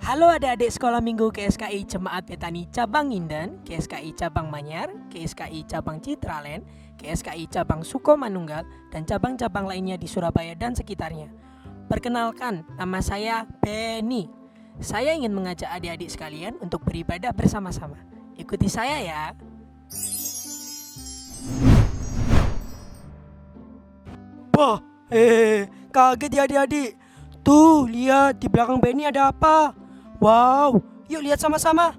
Halo adik-adik sekolah minggu KSKI Jemaat Betani Cabang Nginden, KSKI Cabang Manyar, KSKI Cabang Citraland, KSKI Cabang Sukomanunggal, dan cabang-cabang lainnya di Surabaya dan sekitarnya. Perkenalkan, nama saya Benny. Saya ingin mengajak adik-adik sekalian untuk beribadah bersama-sama. Ikuti saya ya. Wah, kaget ya adik-adik. Tuh, lihat di belakang Benny ada apa? Wow, yuk lihat sama-sama.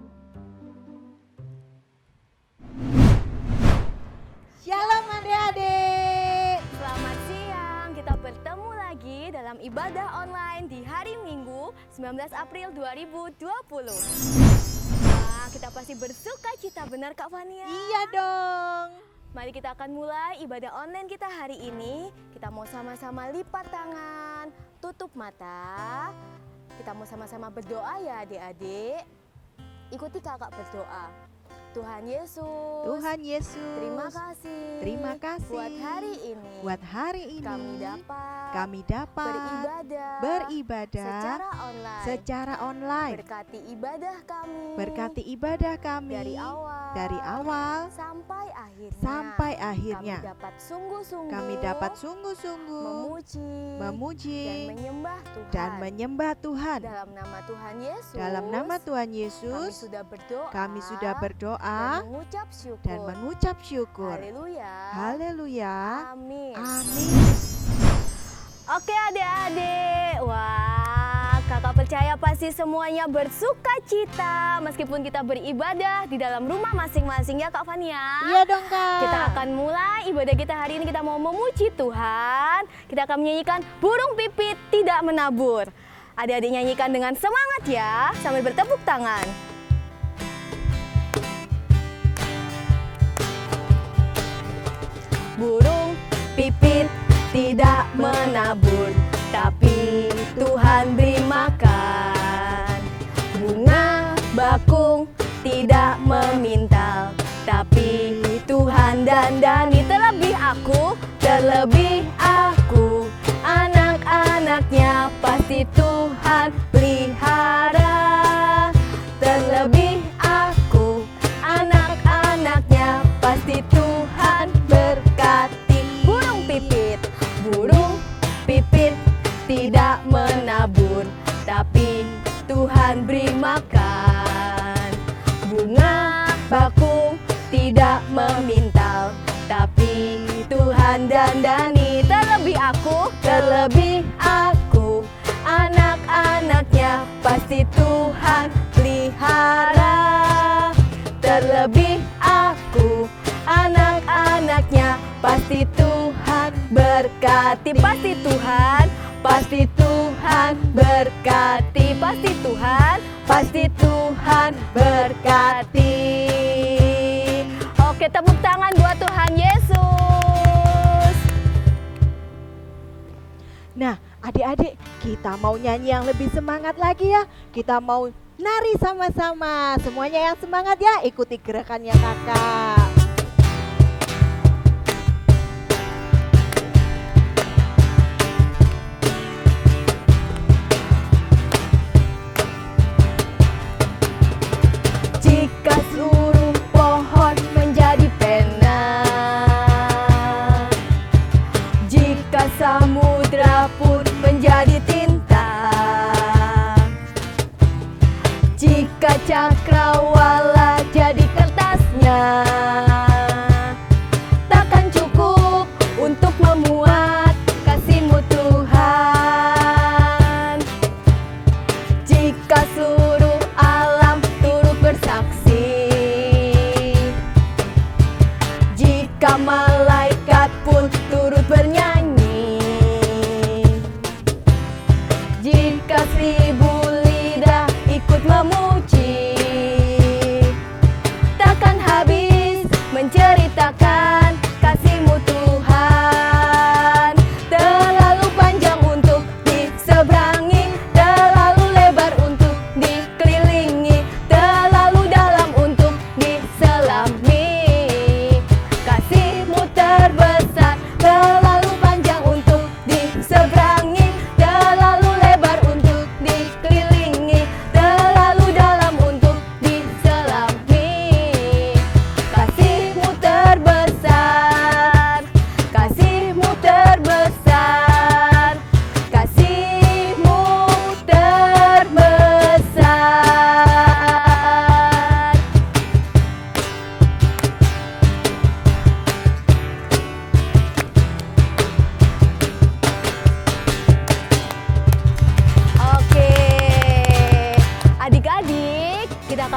Shalom adik-adik. Selamat siang, kita bertemu lagi dalam ibadah online di hari Minggu 19 April 2020. Nah, kita pasti bersuka cita, benar Kak Fania? Iya dong. Mari kita akan mulai ibadah online kita hari ini. Kita mau sama-sama lipat tangan, tutup mata. Kita mau sama-sama berdoa ya adik-adik. Ikuti kakak berdoa. Tuhan Yesus, Tuhan Yesus, terima kasih buat hari ini kami dapat beribadah secara online. Berkati ibadah kami dari awal sampai akhirnya. Kami dapat sungguh-sungguh memuji dan menyembah Tuhan. Dalam nama Tuhan Yesus, kami sudah berdoa dan mengucap syukur. Haleluya. Amin. Amin. Oke adik-adik, wah kakak percaya pasti semuanya bersuka cita meskipun kita beribadah di dalam rumah masing-masing ya Kak Fania. Iya dong Kak. Kita akan mulai ibadah kita hari ini, kita mau memuji Tuhan. Kita akan menyanyikan Burung Pipit Tidak Menabur. Adik-adik nyanyikan dengan semangat ya, sambil bertepuk tangan. Burung pipit tidak menabur, tapi Tuhan beri makan. Bunga bakung tidak memintal, tapi Tuhan dandani. Terlebih aku, anak-anaknya pasti Tuhan pelihara. Terlebih aku, anak-anaknya pasti Tuhan berkati. Burung pipit tidak menabur, tapi Tuhan beri makan. Bunga bakung tidak memintal, tapi Tuhan dandani. Terlebih aku, anak-anaknya pasti Tuhan pelihara. Terlebih aku, anak-anaknya pasti Tuhan berkati. Pasti Tuhan berkati. Pasti Tuhan berkati. Oke, tepuk tangan buat Tuhan Yesus. Nah, adik-adik, kita mau nyanyi yang lebih semangat lagi ya. Kita mau nari sama-sama. Semuanya yang semangat ya, ikuti gerakannya kakak. Jika seluruh pohon menjadi pena, jika samudra pun menjadi tinta, jika cakrawala jadi kertasnya, takkan cukup untuk memuat kasih-Mu Tuhan. Jika seluruh alam turut bersaksi, jika malaikat pun turut bernyanyi, jika 1000 lidah ikut memuji,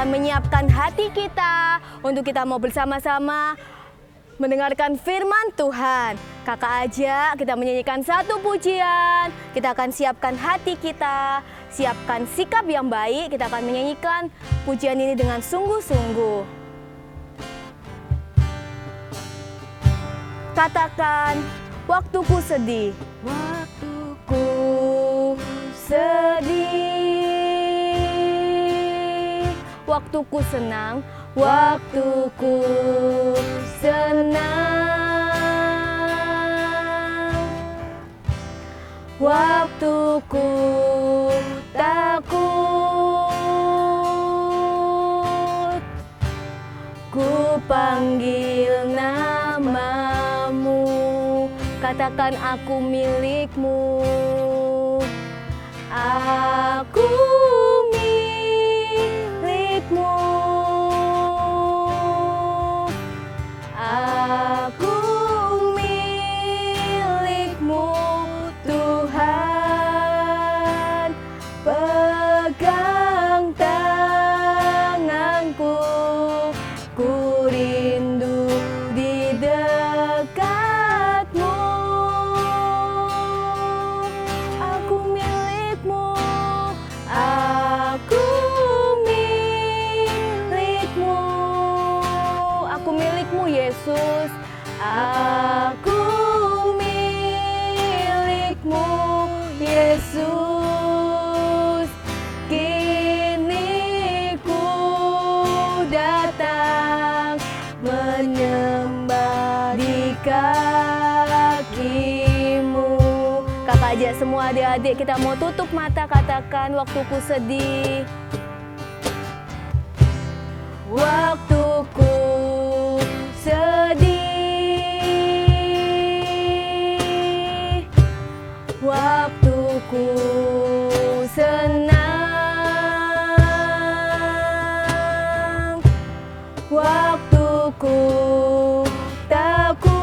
akan menyiapkan hati kita untuk kita mau bersama-sama mendengarkan firman Tuhan. Kakak ajak kita menyanyikan satu pujian. Kita akan siapkan hati kita, siapkan sikap yang baik. Kita akan menyanyikan pujian ini dengan sungguh-sungguh. Katakan, waktuku sedih. Waktuku sedih. Waktuku senang. Waktuku senang. Waktuku takut. Ku panggil namamu. Katakan aku milikmu. Aku milikmu. Aku milikmu, Tuhan. Pegang tanganku, ku rindu di dekatmu. Aku milikmu, aku milikmu. Aku milikmu, Yesus. Aku milikmu, Yesus. Kini ku datang menyembah di kakimu. Kakak ajak semua adik-adik kita mau tutup mata, katakan waktuku sedih. Waktuku sedih. Waktuku senang. Waktuku takut.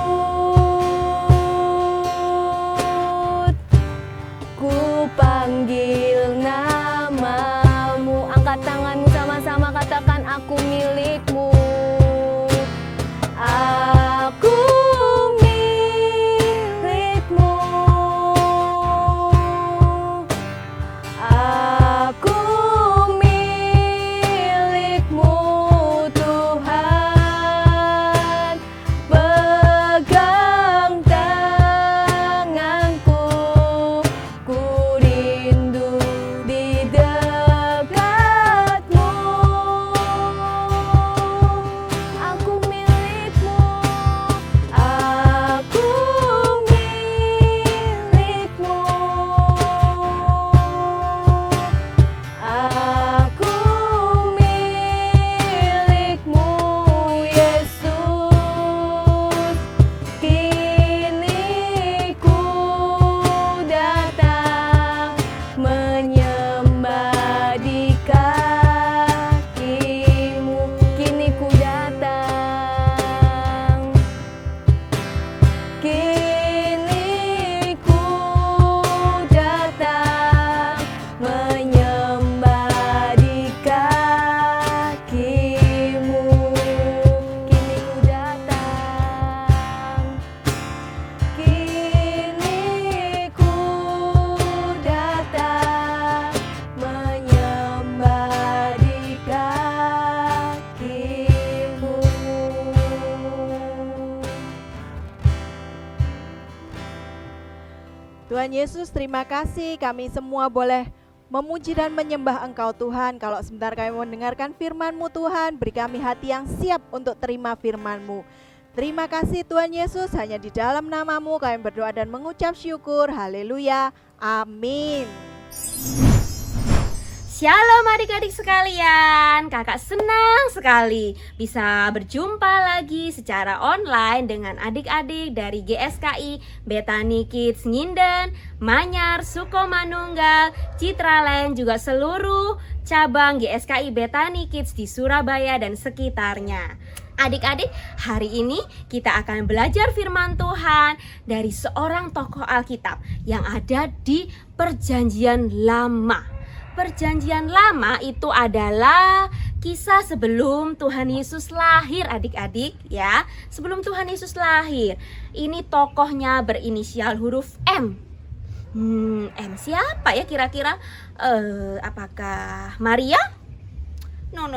Ku panggil namamu. Angkat tanganmu sama-sama, katakan aku milikmu. Aku milikmu. Aku milikmu, Tuhan. Pegang tanganku, ku rindu di dekatmu. Aku milikmu. Aku milikmu. Aku milikmu, Yesus. Kini ku datang menyembah di kakimu. Kini ku datang. Kini ku datang menyembah di kakimu. Kini ku datang. Kini ku datang menyembah di kakimu. Tuhan Yesus, terima kasih kami semua boleh memuji dan menyembah Engkau Tuhan. Kalau sebentar kami mendengarkan firman-Mu Tuhan, beri kami hati yang siap untuk terima firman-Mu. Terima kasih Tuhan Yesus, hanya di dalam nama-Mu kami berdoa dan mengucap syukur. Haleluya, amin. Shalom adik-adik sekalian, kakak senang sekali bisa berjumpa lagi secara online dengan adik-adik dari GSKI Bethany Kids Nginden, Manyar, Sukomanunggal, Citraland, juga seluruh cabang GSKI Bethany Kids di Surabaya dan sekitarnya. Adik-adik, hari ini kita akan belajar firman Tuhan dari seorang tokoh Alkitab yang ada di Perjanjian Lama. Perjanjian Lama itu adalah Kisah sebelum Tuhan Yesus lahir adik-adik ya. Sebelum Tuhan Yesus lahir. Ini tokohnya berinisial huruf M. M siapa ya kira-kira? Apakah Maria? No.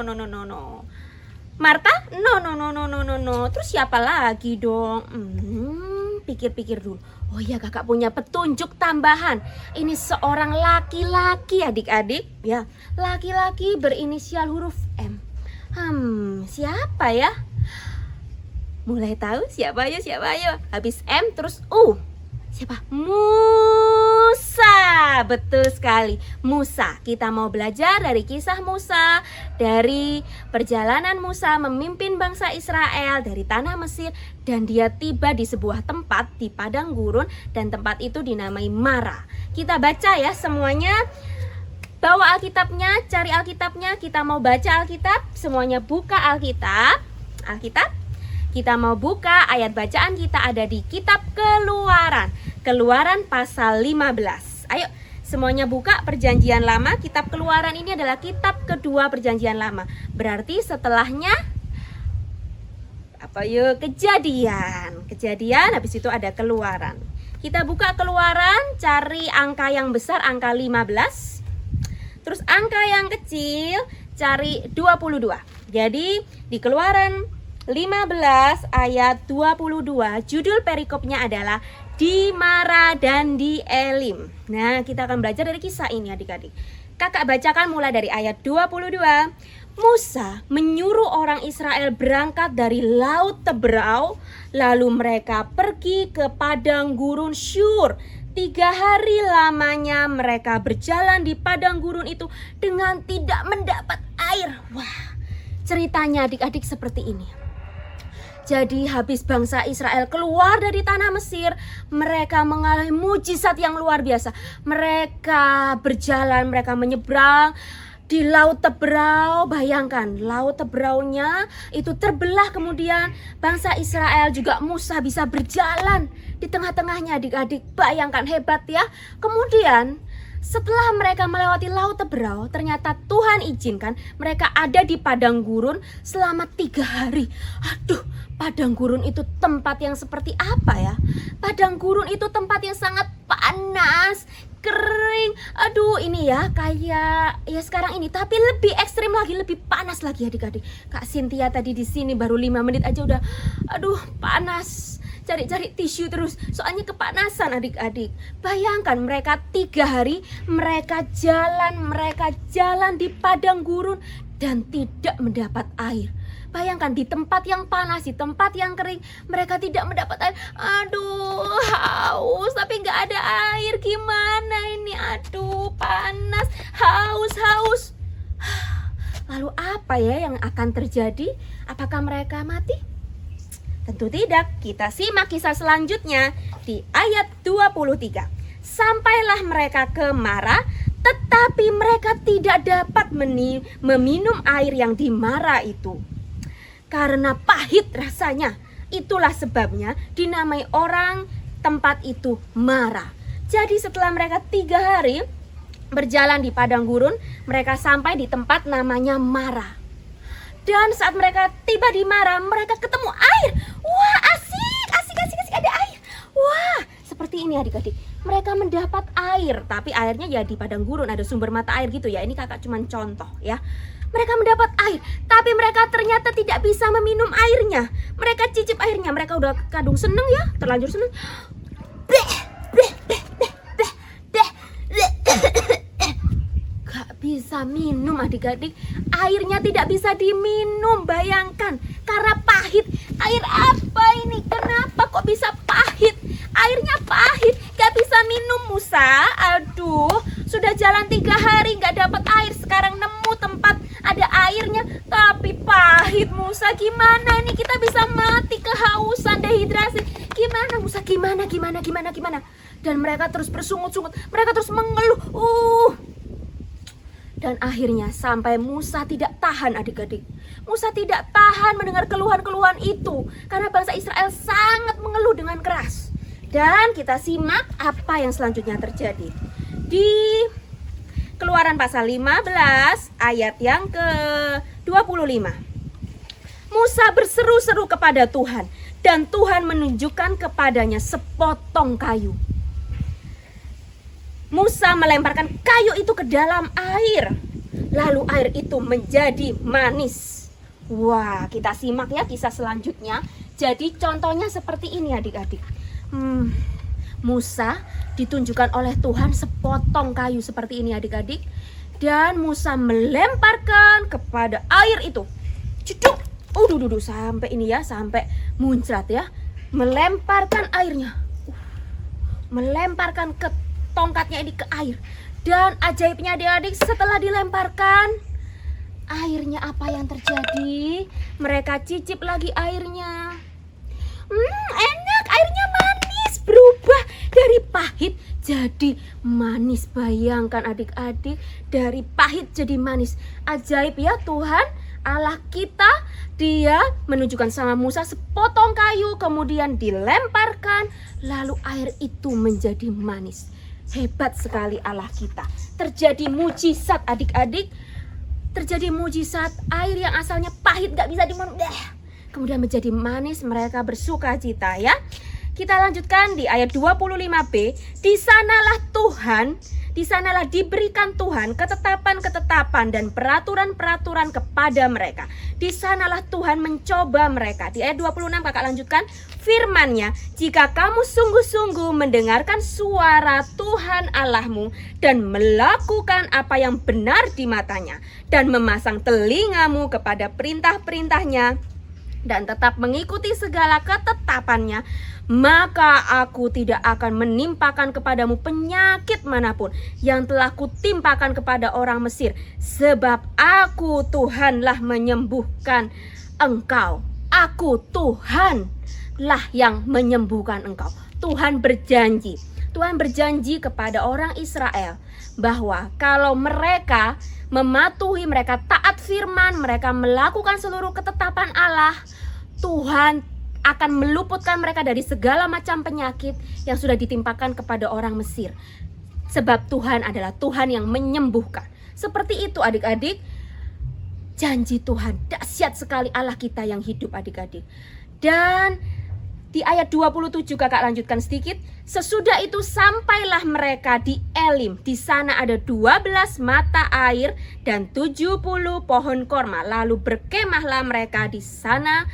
Marta? No. Terus siapa lagi dong? Pikir-pikir dulu. Oh iya, kakak punya petunjuk tambahan. Ini seorang laki-laki adik-adik ya. Laki-laki berinisial huruf M. Siapa ya? Mulai tahu siapa ya? Habis M terus U. Siapa? Musa. Betul sekali, Musa. Kita mau belajar dari kisah Musa, dari perjalanan Musa memimpin bangsa Israel dari tanah Mesir, dan dia tiba di sebuah tempat di padang gurun, dan tempat itu dinamai Mara. Kita baca ya semuanya. Bawa Alkitabnya, cari Alkitabnya. Kita mau baca Alkitab. Semuanya buka Alkitab. Kita mau buka ayat bacaan kita ada di kitab Keluaran pasal 15. Ayo semuanya buka Perjanjian Lama. Kitab Keluaran ini adalah kitab kedua Perjanjian Lama. Berarti setelahnya Kejadian, habis itu ada Keluaran. Kita buka Keluaran, cari angka yang besar, angka 15. Terus angka yang kecil cari 22. Jadi di Keluaran 15 ayat 22, judul perikopnya adalah di Mara dan di Elim. Nah, kita akan belajar dari kisah ini adik-adik. Kakak bacakan mulai dari ayat 22. Musa menyuruh orang Israel berangkat dari Laut Teberau, lalu mereka pergi ke padang gurun Syur. 3 hari lamanya mereka berjalan di padang gurun itu dengan tidak mendapat air. Wah, ceritanya adik-adik seperti ini. Jadi habis bangsa Israel keluar dari tanah Mesir, mereka mengalami mujizat yang luar biasa. Mereka berjalan, mereka menyeberang di Laut Teberau. Bayangkan, Laut Teberaunya itu terbelah, kemudian bangsa Israel juga Musa bisa berjalan di tengah-tengahnya adik-adik. Bayangkan, hebat ya. Kemudian setelah mereka melewati Laut Teberau, ternyata Tuhan izinkan mereka ada di padang gurun selama 3 hari. Aduh, padang gurun itu tempat yang seperti apa ya? Padang gurun itu tempat yang sangat panas, kering. Aduh, ini ya kayak ya sekarang ini, tapi lebih ekstrim lagi, lebih panas lagi adik-adik. Kak Cynthia tadi di sini baru 5 menit aja udah aduh panas. Cari-cari tisu terus, soalnya kepanasan adik-adik. Bayangkan mereka 3 hari mereka jalan di padang gurun dan tidak mendapat air. Bayangkan di tempat yang panas, di tempat yang kering, mereka tidak mendapat air. Aduh, haus tapi nggak ada air. Gimana ini? Aduh, panas, haus. Lalu apa ya yang akan terjadi? Apakah mereka mati? Tentu tidak. Kita simak kisah selanjutnya di ayat 23. Sampailah mereka ke Mara, tetapi mereka tidak dapat meminum air yang di Mara itu, karena pahit rasanya. Itulah sebabnya dinamai orang tempat itu Mara. Jadi setelah mereka 3 hari berjalan di padang gurun, mereka sampai di tempat namanya Mara. Dan saat mereka tiba di Mara, mereka ketemu air. Wah, asik, ada air. Wah, seperti ini adik-adik. Mereka mendapat air, tapi airnya ya di padang gurun, ada sumber mata air gitu ya. Ini kakak cuma contoh ya. Mereka mendapat air, tapi mereka ternyata tidak bisa meminum airnya. Mereka cicip airnya, mereka udah kadung seneng ya, terlanjur seneng. Bisa minum adik-adik, airnya tidak bisa diminum. Bayangkan, karena pahit. Air apa ini? Kenapa kok bisa pahit? Airnya pahit, gak bisa minum Musa. Aduh, sudah jalan 3 hari gak dapat air, sekarang nemu tempat ada airnya tapi pahit. Musa, gimana ini? Kita bisa mati kehausan, dehidrasi. Gimana Musa? Gimana? Dan mereka terus bersungut-sungut, mereka terus mengeluh. Dan akhirnya sampai Musa tidak tahan adik-adik. Musa tidak tahan mendengar keluhan-keluhan itu, karena bangsa Israel sangat mengeluh dengan keras. Dan kita simak apa yang selanjutnya terjadi. Di Keluaran pasal 15 ayat yang ke-25. Musa berseru-seru kepada Tuhan, dan Tuhan menunjukkan kepadanya sepotong kayu. Musa melemparkan kayu itu ke dalam air, lalu air itu menjadi manis. Wah, kita simak ya kisah selanjutnya. Jadi contohnya seperti ini adik-adik. Musa ditunjukkan oleh Tuhan sepotong kayu seperti ini adik-adik. Dan Musa melemparkan kepada air itu. Ceduk. Sampai ini ya, sampai muncrat ya. Melemparkan airnya. Melemparkan ke tongkatnya ini ke air. Dan ajaibnya adik-adik, setelah dilemparkan, airnya apa yang terjadi? Mereka cicip lagi airnya. Enak, airnya manis, berubah dari pahit jadi manis. Bayangkan adik-adik, dari pahit jadi manis. Ajaib ya Tuhan Allah kita. Dia menunjukkan sama Musa sepotong kayu, kemudian dilemparkan, lalu air itu menjadi manis. Hebat sekali Allah kita. Terjadi mujizat adik-adik. Terjadi mujizat, air yang asalnya pahit gak bisa diminum, kemudian menjadi manis. Mereka bersuka cita ya. Kita lanjutkan di ayat 25b. Di sanalah diberikan Tuhan ketetapan-ketetapan dan peraturan-peraturan kepada mereka. Di sanalah Tuhan mencoba mereka. Di ayat 26 kakak lanjutkan. Firman-Nya, jika kamu sungguh-sungguh mendengarkan suara Tuhan Allahmu dan melakukan apa yang benar di matanya, dan memasang telingamu kepada perintah-perintahnya, dan tetap mengikuti segala ketetapannya, maka aku tidak akan menimpakan kepadamu penyakit manapun yang telah kutimpakan kepada orang Mesir, sebab aku Tuhanlah menyembuhkan engkau. Aku Tuhanlah yang menyembuhkan engkau. Tuhan berjanji kepada orang Israel bahwa kalau mereka mematuhi, mereka taat firman, mereka melakukan seluruh ketetapan Allah, Tuhan akan meluputkan mereka dari segala macam penyakit yang sudah ditimpakan kepada orang Mesir. Sebab Tuhan adalah Tuhan yang menyembuhkan. Seperti itu adik-adik, janji Tuhan. Dahsyat sekali Allah kita yang hidup adik-adik. Dan di ayat 27 kakak lanjutkan sedikit. Sesudah itu sampailah mereka di Elim. Di sana ada 12 mata air dan 70 pohon korma. Lalu berkemahlah mereka di sana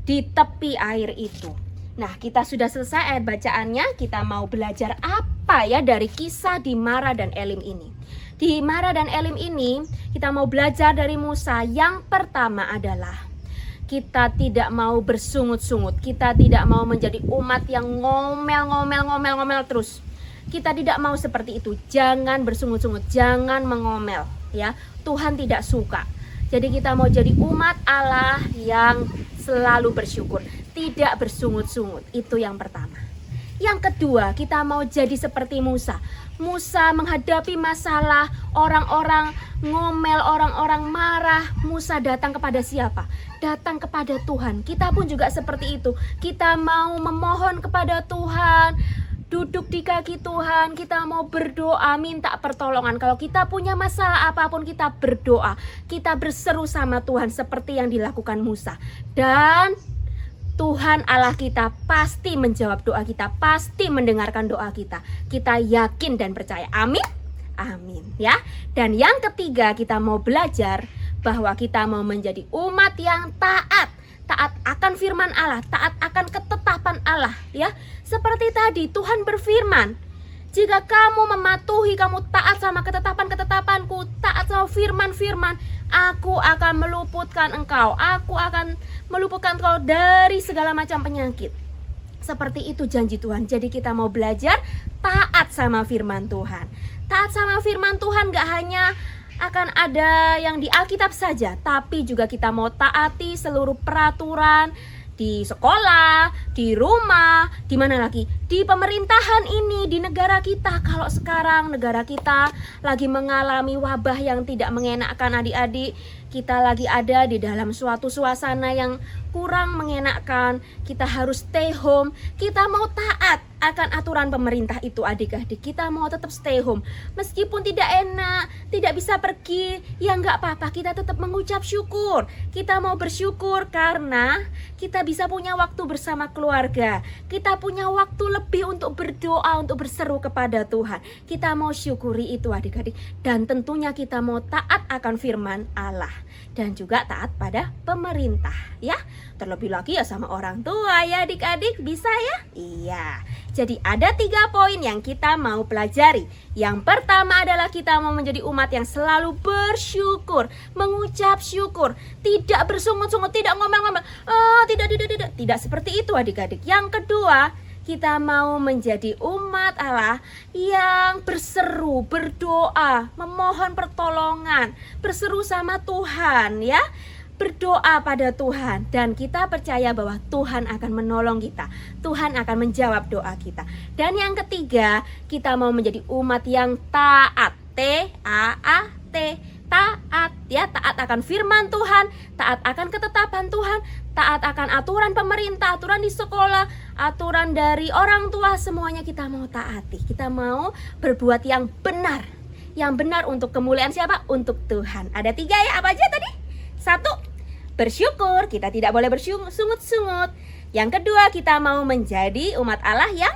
di tepi air itu. Nah, kita sudah selesai ayat bacaannya. Kita mau belajar apa ya dari kisah di Mara dan Elim ini. Di Mara dan Elim ini kita mau belajar dari Musa. Yang pertama adalah kita tidak mau bersungut-sungut. Kita tidak mau menjadi umat yang ngomel terus. Kita tidak mau seperti itu. Jangan bersungut-sungut, jangan mengomel ya. Tuhan tidak suka. Jadi kita mau jadi umat Allah yang selalu bersyukur, tidak bersungut-sungut. Itu yang pertama. Yang kedua, kita mau jadi seperti Musa. Musa menghadapi masalah, orang-orang ngomel, orang-orang marah. Musa datang kepada siapa? Datang kepada Tuhan. Kita pun juga seperti itu. Kita mau memohon kepada Tuhan, duduk di kaki Tuhan, kita mau berdoa, minta pertolongan. Kalau kita punya masalah apapun, kita berdoa, kita berseru sama Tuhan seperti yang dilakukan Musa. Dan Tuhan Allah kita pasti menjawab doa kita, pasti mendengarkan doa kita. Kita yakin dan percaya. Amin. Amin ya. Dan yang ketiga, kita mau belajar bahwa kita mau menjadi umat yang taat akan firman Allah, taat akan ketetapan Allah ya. Seperti tadi Tuhan berfirman, jika kamu mematuhi, kamu taat sama ketetapan-ketetapanku, taat sama firman-firman, aku akan meluputkan engkau, aku akan meluputkan engkau dari segala macam penyakit. Seperti itu janji Tuhan. Jadi kita mau belajar taat sama firman Tuhan. Taat sama firman Tuhan gak hanya akan ada yang di Alkitab saja, tapi juga kita mau taati seluruh peraturan di sekolah, di rumah, di mana lagi? Di pemerintahan ini, di negara kita. Kalau sekarang negara kita lagi mengalami wabah yang tidak mengenakkan adik-adik, kita lagi ada di dalam suatu suasana yang kurang mengenakan, kita harus stay home, kita mau taat akan aturan pemerintah itu adik-adik, kita mau tetap stay home. Meskipun tidak enak, tidak bisa pergi, ya nggak apa-apa, kita tetap mengucap syukur. Kita mau bersyukur karena kita bisa punya waktu bersama keluarga. Kita punya waktu lebih untuk berdoa, untuk berseru kepada Tuhan. Kita mau syukuri itu adik-adik. Dan tentunya kita mau taat akan firman Allah. Dan juga taat pada pemerintah ya. Terlebih lagi ya sama orang tua ya adik-adik, bisa ya? Iya. Jadi ada 3 poin yang kita mau pelajari. Yang pertama adalah kita mau menjadi umat yang selalu bersyukur, mengucap syukur, tidak bersungut-sungut, tidak ngomel-ngomel. Tidak seperti itu adik-adik. Yang kedua, kita mau menjadi umat Allah yang berseru, berdoa, memohon pertolongan, berseru sama Tuhan ya. Berdoa pada Tuhan dan kita percaya bahwa Tuhan akan menolong kita. Tuhan akan menjawab doa kita. Dan yang ketiga, kita mau menjadi umat yang taat. T-A-A-T. Taat ya, taat akan firman Tuhan, taat akan ketetapan Tuhan, taat akan aturan pemerintah, aturan di sekolah, aturan dari orang tua, semuanya kita mau taati. Kita mau berbuat yang benar. Yang benar untuk kemuliaan siapa? Untuk Tuhan. Ada 3 ya, apa aja tadi? 1, bersyukur, kita tidak boleh bersungut-sungut. Yang kedua, kita mau menjadi umat Allah yang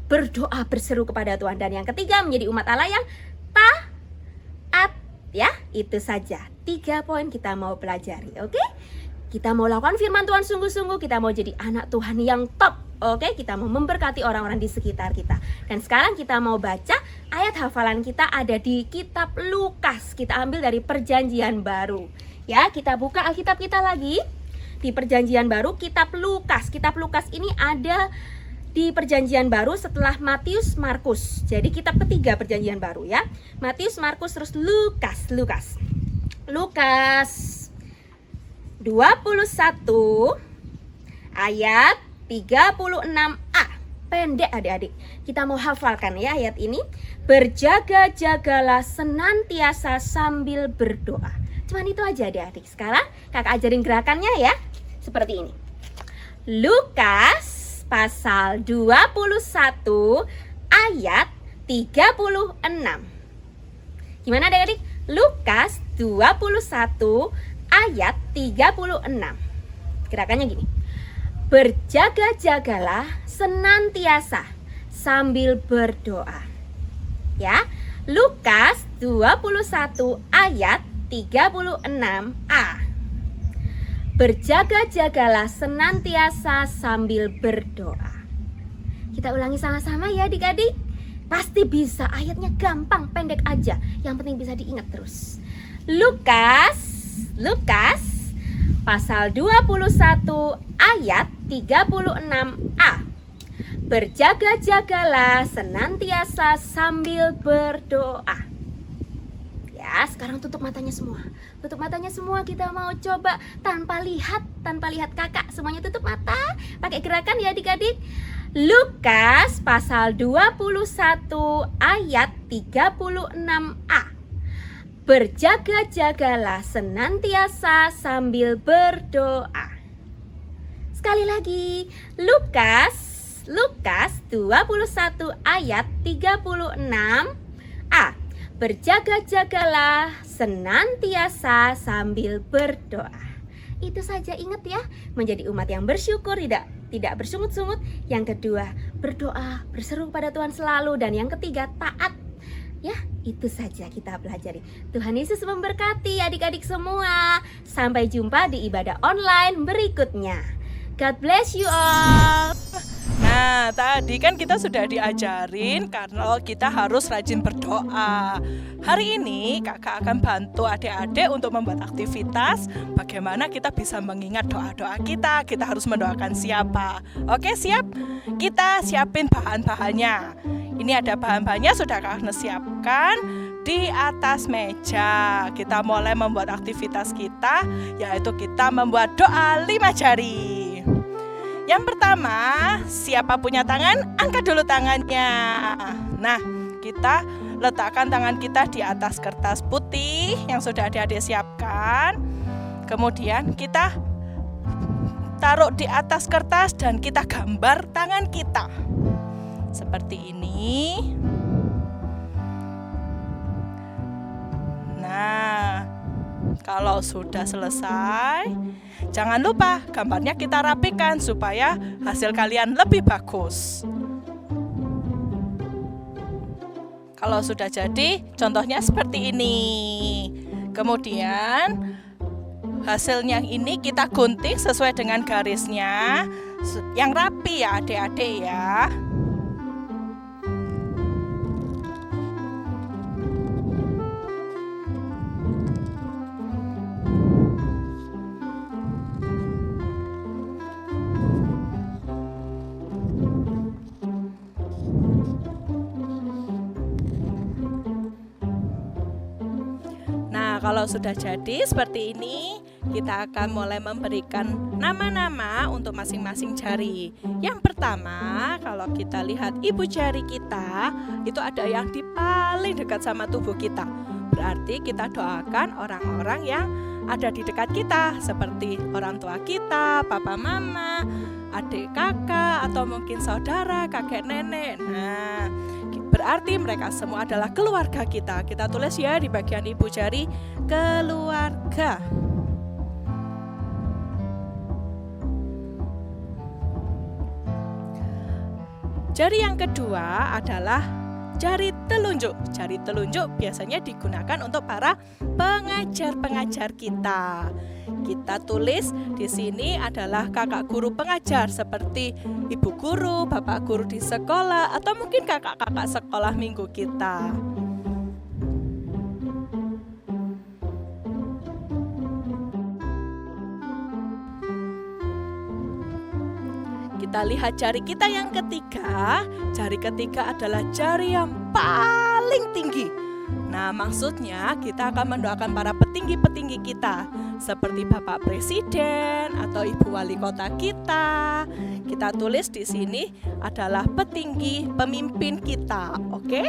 berdoa, berseru kepada Tuhan. Dan yang ketiga, menjadi umat Allah yang taat. Ya, itu saja 3 poin kita mau pelajari, oke? Kita mau lakukan firman Tuhan sungguh-sungguh, kita mau jadi anak Tuhan yang top, oke? Kita mau memberkati orang-orang di sekitar kita. Dan sekarang kita mau baca ayat hafalan kita ada di kitab Lukas. Kita ambil dari Perjanjian Baru. Ya, kita buka Alkitab kita lagi di Perjanjian Baru, kitab Lukas. Kitab Lukas ini ada di Perjanjian Baru setelah Matius, Markus. Jadi kitab ketiga Perjanjian Baru ya. Matius, Markus, terus Lukas. Lukas 21 ayat 36a. Pendek adik-adik. Kita mau hafalkan ya ayat ini. Berjaga-jagalah senantiasa sambil berdoa. Cuman itu aja adik-adik. Sekarang kakak ajarin gerakannya ya. Seperti ini. Lukas pasal 21 ayat 36. Gimana adik-adik? Lukas 21 ayat 36. Gerakannya gini. Berjaga-jagalah senantiasa sambil berdoa. Ya. Lukas 21 ayat 36a. Berjaga-jagalah senantiasa sambil berdoa. Kita ulangi sama-sama ya adik-adik. Pasti bisa, ayatnya gampang, pendek aja. Yang penting bisa diingat terus. Lukas pasal 21 ayat 36a. Berjaga-jagalah senantiasa sambil berdoa. Ya, sekarang tutup matanya semua. Tutup matanya semua, kita mau coba tanpa lihat kakak. Semuanya tutup mata. Pakai gerakan ya adik-adik. Lukas pasal 21 ayat 36a. Berjaga-jagalah senantiasa sambil berdoa. Sekali lagi, Lukas 21 ayat 36a. Berjaga-jagalah senantiasa sambil berdoa. Itu saja, ingat ya, menjadi umat yang bersyukur, tidak bersungut-sungut. Yang kedua, berdoa, berseru kepada Tuhan selalu. Dan yang ketiga, taat. Ya, itu saja kita pelajari. Tuhan Yesus memberkati adik-adik semua. Sampai jumpa di ibadah online berikutnya. God bless you all. Nah, tadi kan kita sudah diajarin karena kita harus rajin berdoa. Hari ini kakak akan bantu adik-adik untuk membuat aktivitas bagaimana kita bisa mengingat doa-doa kita. Kita harus mendoakan siapa. Oke, siap? Kita siapin bahan-bahannya. Ini ada bahan-bahannya sudah kakak siapkan di atas meja. Kita mulai membuat aktivitas kita, yaitu kita membuat doa 5 jari. Yang pertama, siapa punya tangan, angkat dulu tangannya. Nah, kita letakkan tangan kita di atas kertas putih yang sudah adik-adik siapkan. Kemudian kita taruh di atas kertas dan kita gambar tangan kita. Seperti ini. Nah, kalau sudah selesai, jangan lupa gambarnya kita rapikan supaya hasil kalian lebih bagus. Kalau sudah jadi, contohnya seperti ini. Kemudian hasilnya ini kita gunting sesuai dengan garisnya yang rapi ya adik-adik ya. Kalau sudah jadi seperti ini, kita akan mulai memberikan nama-nama untuk masing-masing jari. Yang pertama, kalau kita lihat ibu jari kita, itu ada yang di paling dekat sama tubuh kita. Berarti kita doakan orang-orang yang ada di dekat kita, seperti orang tua kita, papa mama, adik kakak, atau mungkin saudara, kakek nenek. Nah, berarti mereka semua adalah keluarga kita. Kita tulis ya di bagian ibu jari, keluarga. Jari yang kedua adalah jari telunjuk. Jari telunjuk biasanya digunakan untuk para pengajar-pengajar kita. Kita tulis di sini adalah kakak guru pengajar seperti ibu guru, bapak guru di sekolah, atau mungkin kakak-kakak sekolah minggu kita. Kita lihat jari kita yang ketiga. Jari ketiga adalah jari yang paling tinggi. Nah, maksudnya kita akan mendoakan para petinggi-petinggi kita, seperti Bapak Presiden atau Ibu Wali Kota kita. Kita tulis di sini adalah petinggi pemimpin kita, oke?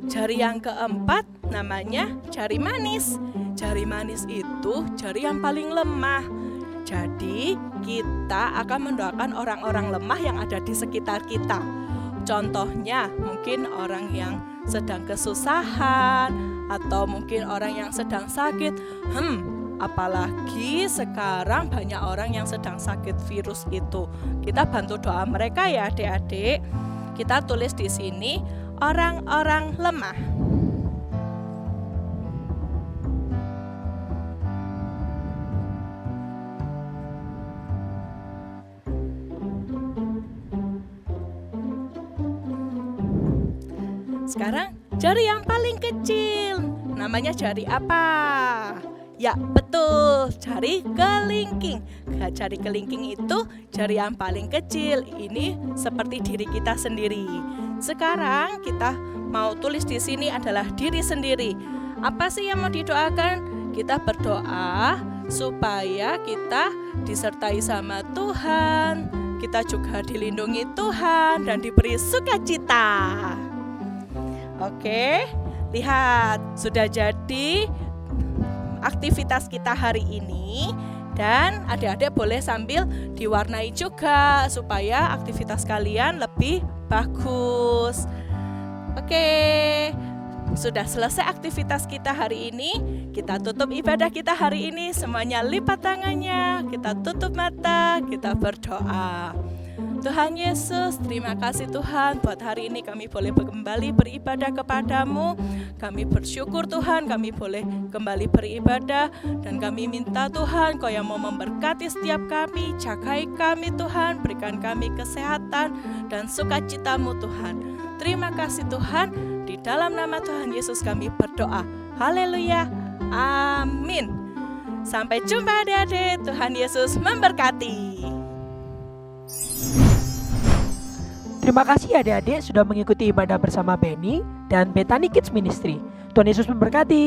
Jari yang keempat namanya jari manis. Jari manis itu jari yang paling lemah. Jadi kita akan mendoakan orang-orang lemah yang ada di sekitar kita. Contohnya mungkin orang yang sedang kesusahan atau mungkin orang yang sedang sakit. Apalagi sekarang banyak orang yang sedang sakit virus itu. Kita bantu doa mereka ya adik-adik. Kita tulis di sini orang-orang lemah. Sekarang jari yang paling kecil, namanya jari apa? Ya betul, jari kelingking. Jari kelingking itu jari yang paling kecil. Ini seperti diri kita sendiri. Sekarang kita mau tulis di sini adalah diri sendiri. Apa sih yang mau didoakan? Kita berdoa supaya kita disertai sama Tuhan. Kita juga dilindungi Tuhan dan diberi sukacita. Oke, lihat sudah jadi aktivitas kita hari ini. Dan adik-adik boleh sambil diwarnai juga supaya aktivitas kalian lebih bagus. Oke, sudah selesai aktivitas kita hari ini. Kita tutup ibadah kita hari ini. Semuanya lipat tangannya, kita tutup mata, kita berdoa. Tuhan Yesus, terima kasih Tuhan buat hari ini kami boleh kembali beribadah kepadamu. Kami bersyukur Tuhan kami boleh kembali beribadah. Dan kami minta Tuhan Kau yang mau memberkati setiap kami. Jagai kami Tuhan, berikan kami kesehatan dan sukacitamu Tuhan. Terima kasih Tuhan, di dalam nama Tuhan Yesus kami berdoa. Haleluya, amin. Sampai jumpa adik-adik, Tuhan Yesus memberkati. Terima kasih adik-adik sudah mengikuti ibadah bersama Benny dan Bethany Kids Ministry. Tuhan Yesus memberkati.